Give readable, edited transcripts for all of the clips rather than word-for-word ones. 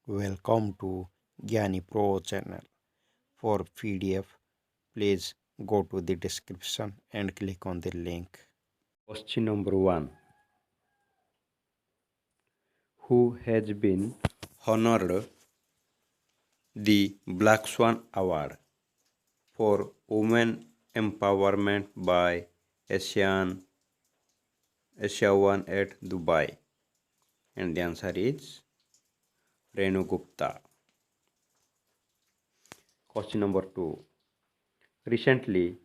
Welcome to Gyani Pro channel. For PDF, please go to the description and click on the link. Question number 1. Who has been honored the Black Swan Award for Women Empowerment by Asia One at Dubai? And the answer is Renu Gupta. Question number 2. Recently,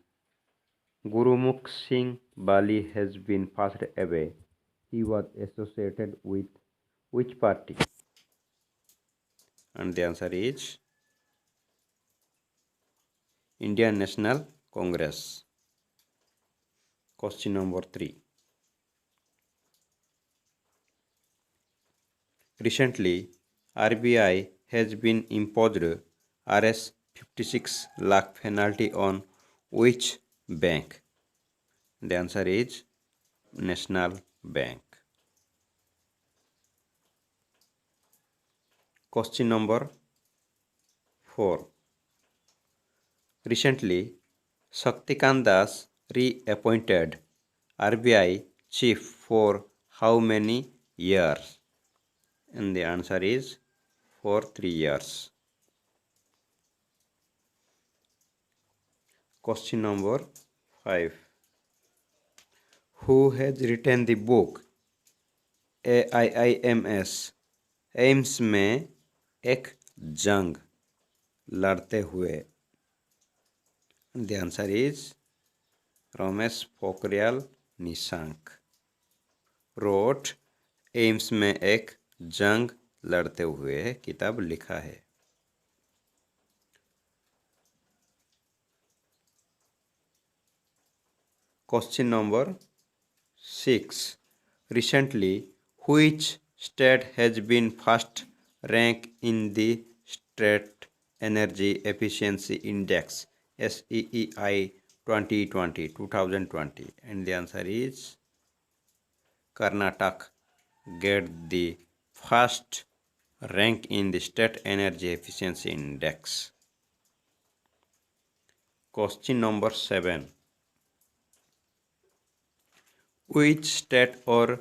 Gurumukh Singh Bali has been passed away. He was associated with which party? And the answer is Indian National Congress. Question number 3. Recently, RBI has been imposed Rs 56 lakh penalty on which bank? The answer is National Bank. Question number 4. Recently, Shaktikant Das reappointed RBI chief for how many years? And the answer is for 3 years. Question number 5. Who has written the book AIIMS AIIMS में एक जंग लड़ते हुए? The answer is Ramesh Pokhriyal Nishank wrote AIIMS में एक जंग लड़ते हुए किताब लिखा है. Question number 6. Recently, which state has been first ranked in the State Energy Efficiency Index SEEI 2020? And the answer is Karnataka get the first rank in the State Energy Efficiency Index. Question number 7. Which state or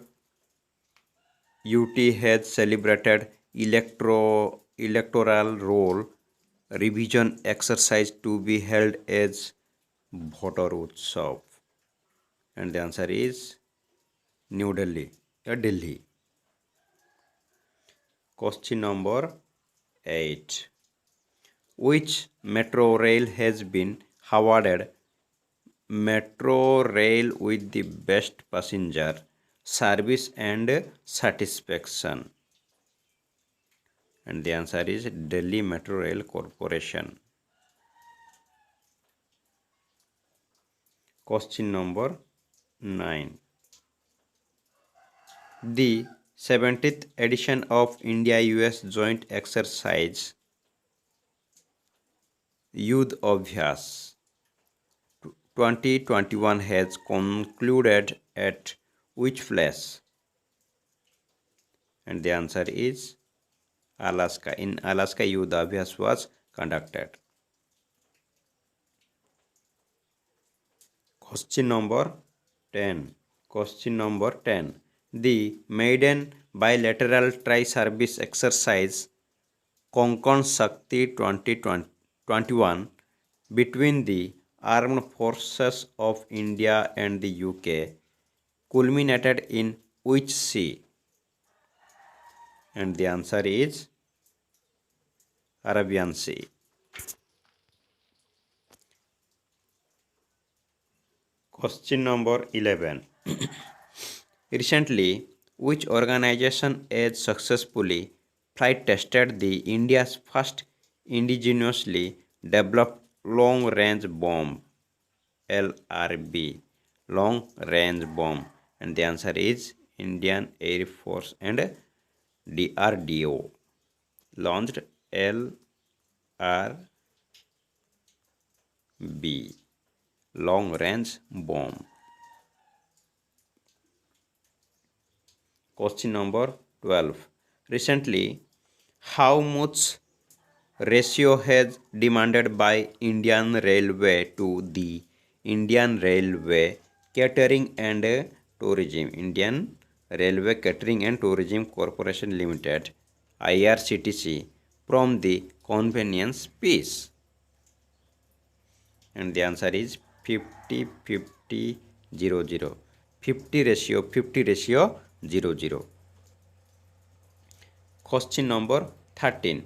UT has celebrated electoral roll revision exercise to be held as Voter Utsav? And the answer is New Delhi. Delhi. Question number 8. Which metro rail has been awarded Metro Rail with the best passenger service and satisfaction? And the answer is Delhi Metro Rail Corporation. Question number 9. The 70th edition of India-US Joint Exercise Yudh Abhyas 2021 has concluded at which place? And the answer is Alaska. In Alaska, Yudh Abhyas was conducted. Question number 10. Question number 10. The maiden bilateral tri-service exercise Konkan Shakti 2021 between the Armed Forces of India and the UK culminated in which sea? And the answer is Arabian Sea. Question number 11. Recently, which organization has successfully flight tested the India's first indigenously developed long-range bomb? LRB, long-range bomb. And the answer is Indian Air Force and DRDO launched LRB, long-range bomb. Question number 12. Recently, How much ratio has demanded by Indian Railway to the Indian Railway Catering and Tourism Indian Railway Catering and Tourism Corporation Limited IRCTC from the convenience piece? And the answer is 50-50-0-0. 50 ratio 0-0. Question number 13.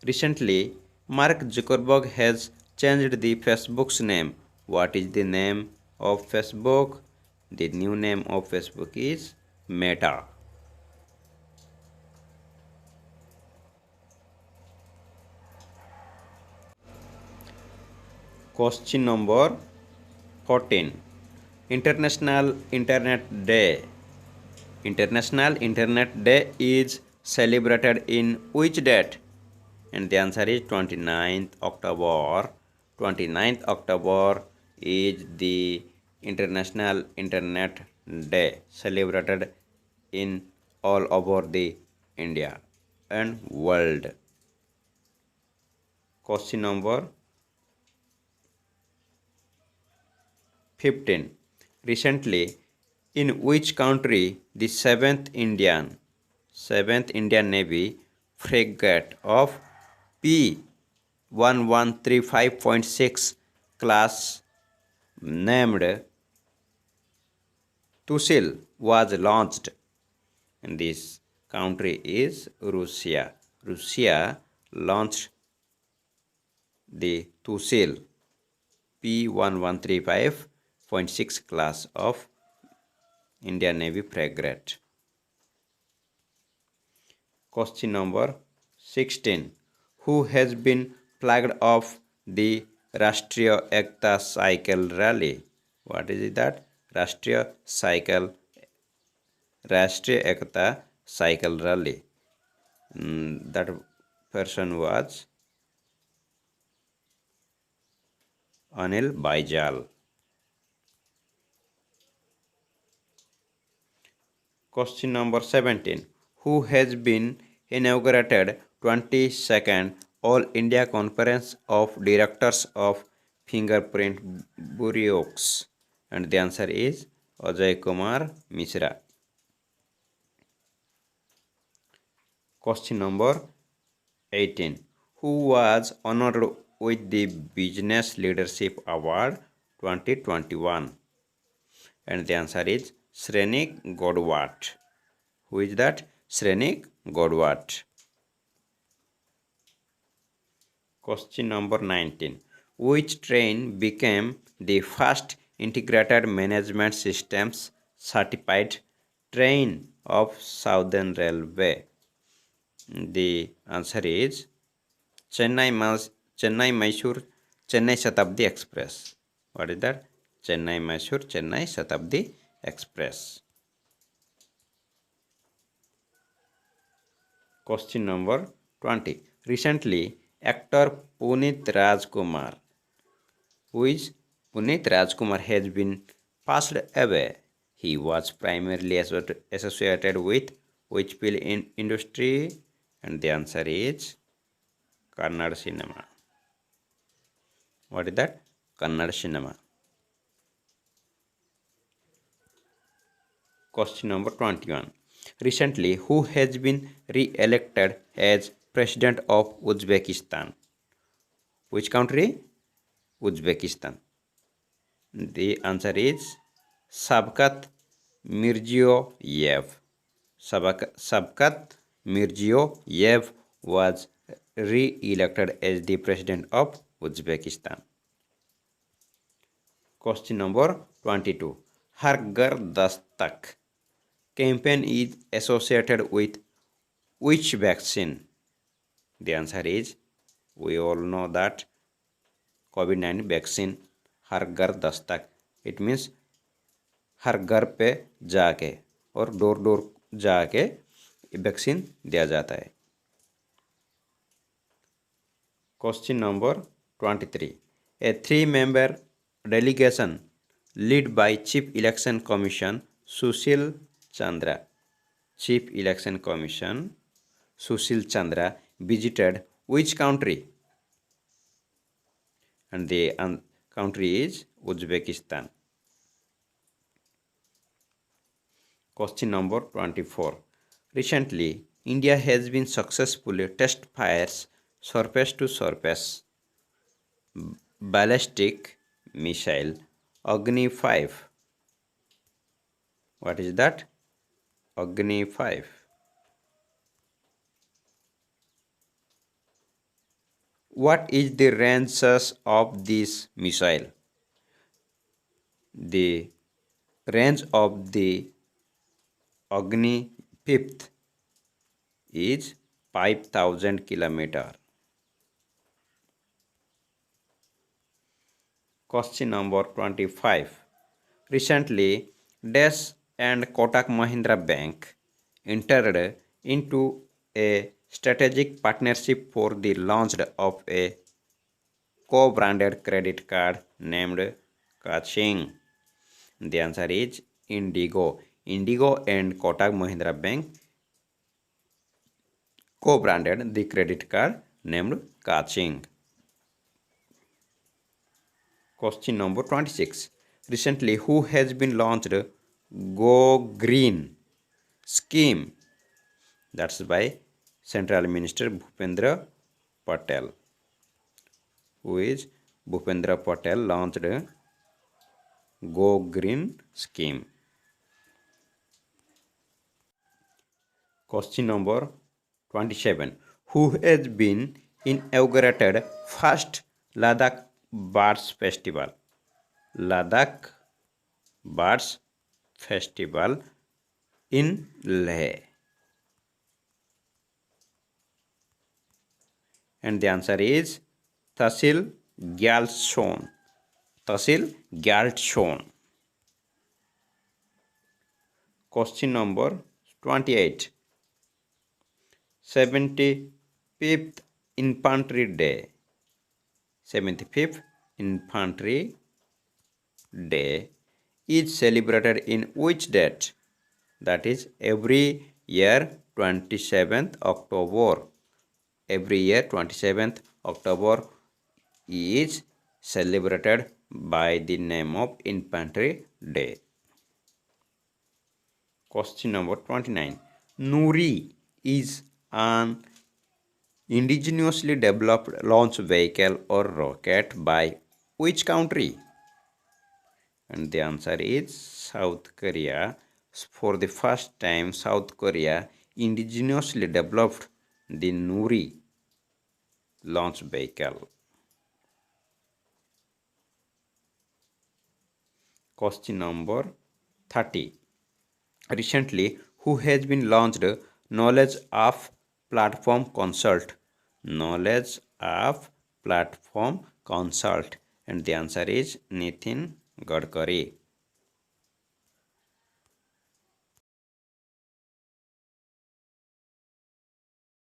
Recently, Mark Zuckerberg has changed the Facebook's name. What is the name of Facebook? The new name of Facebook is Meta. Question number 14. International Internet Day. International Internet Day is celebrated in which date? And the answer is 29th October. 29th October is the International Internet Day celebrated in all over the India and world. Question number 15. Recently, in which country the 7th Indian Navy frigate of P1135.6 class named Tusil was launched? And this country is Russia. Russia launched the Tusil P1135.6 class of Indian Navy frigate. Question number 16. Who has been flagged off the Rashtriya Ekta Cycle Rally? What is that? Rashtriya Ekta Cycle Rally. That person was Anil Baijal. Question number 17. Who has been inaugurated 22nd All India Conference of Directors of Fingerprint Bureaus? And the answer is Ajay Kumar Mishra. Question number 18. Who was honored with the Business Leadership Award 2021? And the answer is Shrenik Godwat. Who is that? Shrenik Godwat. Question number 19. Which train became the first integrated management systems certified train of Southern Railway? The answer is Chennai Shatabdi Express. What is that? Chennai Shatabdi Express. Question number 20. Recently, actor Punit Rajkumar, has been passed away. He was primarily associated with which film industry? And the answer is Kannada cinema. What is that? Kannada cinema. Question number 21. Recently, who has been re-elected as President of Uzbekistan? Which country? Uzbekistan. The answer is Shavkat Mirziyoyev. Shavkat Mirziyoyev was re-elected as the President of Uzbekistan. Question number 22. Har Ghar Dastak campaign is associated with which vaccine? The answer is, we all know that COVID-19 vaccine Har Ghar Dastak. It means हर घर पे जाके और door door जाके vaccine दिया जाता है. Question number 23. A 3-member delegation led by Chief Election Commission Sushil Chandra. Chief Election Commission Sushil Chandra visited which country? And the country is Uzbekistan. Question number 24. Recently, India has been successfully test fires surface to surface ballistic missile Agni 5. What is that? Agni 5. What is the ranges of this missile? The range of the Agni 5th is 5000 km. Question number 25. Recently, Dash and Kotak Mahindra Bank entered into a strategic partnership for the launch of a co-branded credit card named Kaching. The answer is Indigo. Indigo and Kotak Mahindra Bank co-branded the credit card named Kaching. Question number 26. Recently, who has been launched Go Green scheme? That's by Central Minister Bhupendra Patel. Who is Bhupendra Patel launched Go Green scheme. Question number 27. Who has been inaugurated first Ladakh Birds Festival? Ladakh Birds Festival in Leh. And the answer is Tahsil Gyaltshon. Tahsil Gyaltshon. Question number 28. 75th Infantry Day. 75th Infantry Day is celebrated in which date? That is every year 27th October. Every year 27th October is celebrated by the name of Infantry Day. Question number 29. Nuri is an indigenously developed launch vehicle or rocket by which country? And the answer is South Korea. For the first time, South Korea indigenously developed the Nuri launch vehicle. Question number 30. Recently, who has been launched Knowledge of Platform Consult? Knowledge of Platform Consult. And the answer is Nitin Gadkari.